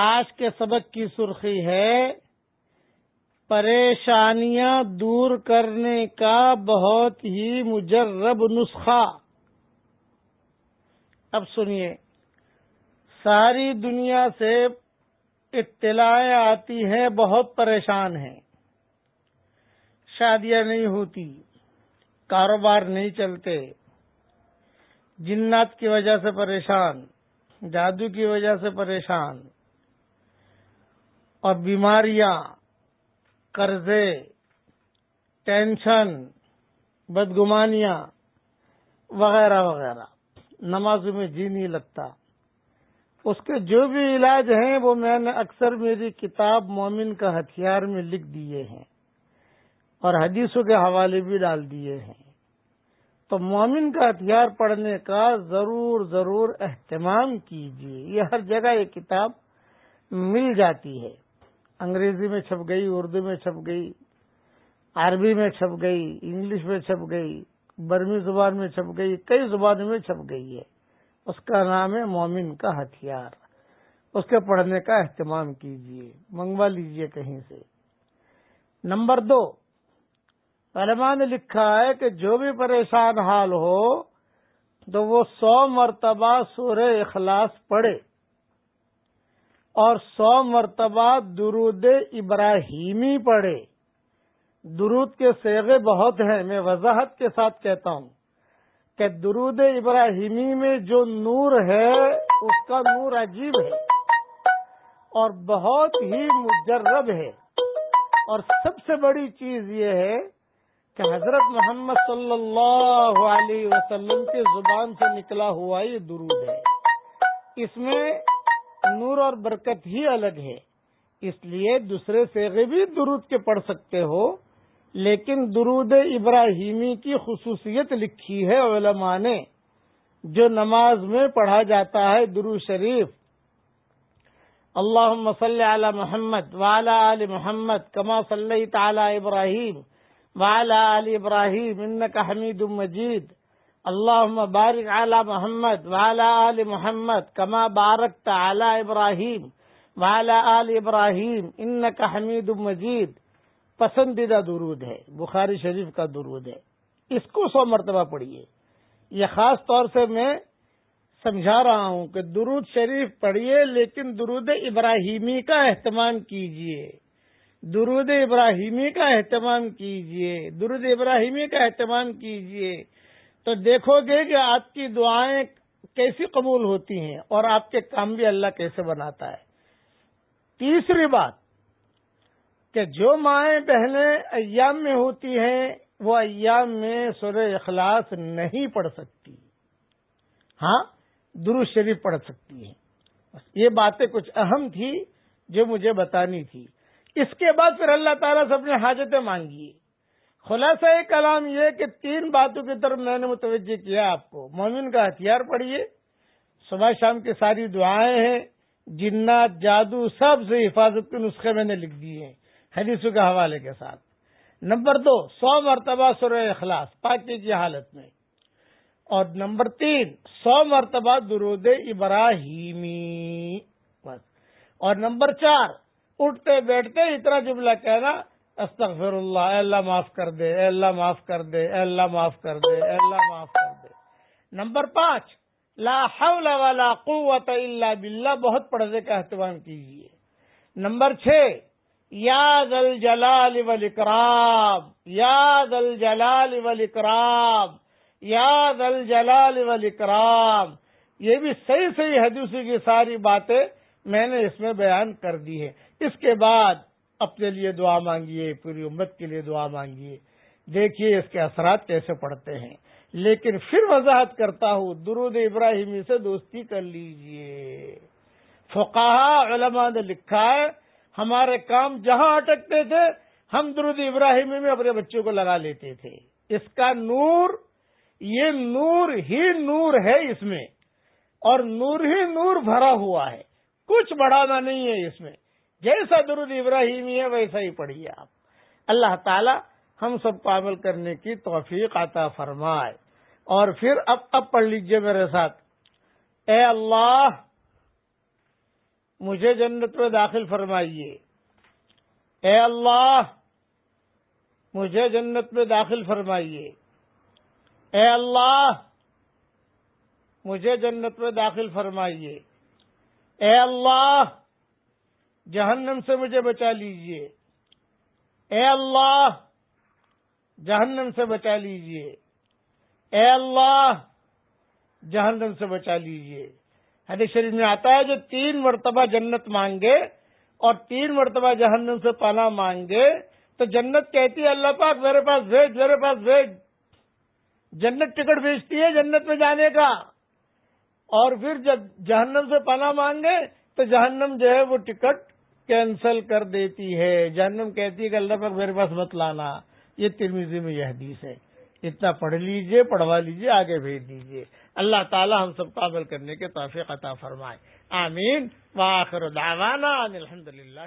آج کے سبق کی سرخی ہے پریشانیاں دور کرنے کا بہت ہی مجرب نسخہ۔ اب سنیے، ساری دنیا سے اطلاعیں آتی ہیں، بہت پریشان ہیں، شادیاں نہیں ہوتی، کاروبار نہیں چلتے، جنات کی وجہ سے پریشان، جادو کی وجہ سے پریشان، اور بیماریاں، قرضے، ٹینشن، بدگمانیاں وغیرہ وغیرہ، نماز میں جی نہیں لگتا۔ اس کے جو بھی علاج ہیں وہ میں نے اکثر میری کتاب مومن کا ہتھیار میں لکھ دیے ہیں اور حدیثوں کے حوالے بھی ڈال دیے ہیں۔ تو مومن کا ہتھیار پڑھنے کا ضرور اہتمام کیجیے۔ یہ ہر جگہ یہ کتاب مل جاتی ہے، انگریزی میں چھپ گئی، اردو میں چھپ گئی، عربی میں چھپ گئی، انگلش میں چھپ گئی، برمی زبان میں چھپ گئی، کئی زبانوں میں چھپ گئی ہے۔ اس کا نام ہے مومن کا ہتھیار۔ اس کے پڑھنے کا اہتمام کیجیے، منگوا لیجیے کہیں سے۔ نمبر 2، علماء نے لکھا ہے کہ جو بھی پریشان حال ہو تو وہ 100 مرتبہ سورہ اخلاص پڑھے اور 100 مرتبہ درود ابراہیمی پڑھے۔ درود کے صیغے بہت ہیں، میں وضاحت کے ساتھ کہتا ہوں کہ درود ابراہیمی میں جو نور ہے اس کا نور عجیب ہے اور بہت ہی مجرب ہے۔ اور سب سے بڑی چیز یہ ہے کہ حضرت محمد صلی اللہ علیہ وسلم کی زبان سے نکلا ہوا یہ درود ہے۔ اس میں نور اور برکت ہی الگ ہے، اس لیے دوسرے صیغے بھی درود کے پڑھ سکتے ہو، لیکن درود ابراہیمی کی خصوصیت لکھی ہے علماء نے، جو نماز میں پڑھا جاتا ہے درود شریف۔ اللہم صلی علی محمد وعلی آل محمد کما صلیت علی ابراہیم وعلی آل ابراہیم انک حمید مجید، اللہم بارک علی محمد وعلی آل محمد کما بارکت علی ابراہیم وعلی آل ابراہیم انک حمید مجید پسندیدہ درود ہے، بخاری شریف کا درود ہے۔ اس کو 100 مرتبہ پڑھیے۔ یہ خاص طور سے میں سمجھا رہا ہوں کہ درود شریف پڑھیے، لیکن درود ابراہیمی کا اہتمام کیجیے، درود ابراہیمی کا اہتمام کیجیے، درود ابراہیمی کا اہتمام کیجیے، تو دیکھو گے کہ آپ کی دعائیں کیسی قبول ہوتی ہیں اور آپ کے کام بھی اللہ کیسے بناتا ہے۔ تیسری بات کہ جو مائیں بہنیں ایام میں ہوتی ہیں وہ ایام میں سورہ اخلاص نہیں پڑھ سکتی، ہاں درود شریف پڑھ سکتی ہیں۔ بس یہ باتیں کچھ اہم تھی جو مجھے بتانی تھی۔ اس کے بعد پھر اللہ تعالیٰ سے اپنی حاجتیں مانگیے۔ خلاصہ کلام یہ کہ 3 باتوں کی طرف میں نے متوجہ کیا آپ کو۔ مومن کا ہتھیار پڑھیے، صبح شام کی ساری دعائیں ہیں، جنات، جادو، سب سے حفاظت کے نسخے میں نے لکھ دیے ہیں حدیثوں کے حوالے کے ساتھ۔ نمبر 2، 100 مرتبہ سورہ اخلاص پاکی کی حالت میں، اور نمبر 3، 100 مرتبہ درود ابراہیمی بس۔ اور نمبر 4، اٹھتے بیٹھتے اتنا جملہ کہنا، استغفر اللہ، اے اللہ معاف کر دے، اے اللہ معاف کر دے، اے اللہ معاف کر دے، اے اللہ معاف کر دے۔ نمبر 5، لا حول ولا قوت الا باللہ بہت پڑھنے کا اہتمام کیجیے۔ نمبر 6، یا ذا الجلال والاکرام، یا ذا الجلال والاکرام، یا ذا الجلال والاکرام۔ یہ بھی صحیح حدیثوں کی ساری باتیں میں نے اس میں بیان کر دی ہے۔ اس کے بعد اپنے لیے دعا مانگیے، پوری امت کے لیے دعا مانگیے، دیکھیے اس کے اثرات کیسے پڑتے ہیں۔ لیکن پھر وضاحت کرتا ہوں، درود ابراہیمی سے دوستی کر لیجئے۔ فقہاء علماء نے لکھا ہے، ہمارے کام جہاں اٹکتے تھے ہم درود ابراہیمی میں اپنے بچوں کو لگا لیتے تھے۔ اس کا نور، یہ نور ہی نور ہے اس میں، اور نور ہی نور بھرا ہوا ہے، کچھ بڑھانا نہیں ہے اس میں۔ جیسا درود ابراہیمی ہے ویسا ہی پڑھیے آپ۔ اللہ تعالی ہم سب کو عمل کرنے کی توفیق عطا فرمائے۔ اور پھر اب پڑھ لیجئے میرے ساتھ، اے اللہ مجھے جنت میں داخل فرمائیے، اے اللہ مجھے جنت میں داخل فرمائیے، اے اللہ مجھے جنت میں داخل فرمائیے، اے اللہ جہنم سے مجھے بچا لیجئے، اے اللہ جہنم سے بچا لیجئے، اے اللہ جہنم سے بچا لیجئے۔ حدیث شریف میں آتا ہے جو 3 مرتبہ جنت مانگے اور 3 مرتبہ جہنم سے پناہ مانگے تو جنت کہتی ہے اللہ پاک میرے پاس بھیج، میرے پاس بھیج۔ جنت ٹکٹ بھیجتی ہے جنت میں جانے کا، اور پھر جب جہنم سے پناہ مانگے تو جہنم جو ہے وہ ٹکٹ کینسل کر دیتی ہے۔ جہنم کہتی ہے کہ اللہ پاک میرے پاس مت لانا۔ یہ ترمذی میں یہ حدیث ہے۔ اتنا پڑھ لیجئے، پڑھوا لیجئے، آگے بھیج دیجئے۔ اللہ تعالی ہم سب کو عمل کرنے کے توفیق عطا فرمائے، آمین۔ وآخر دعوانا ان الحمدللہ۔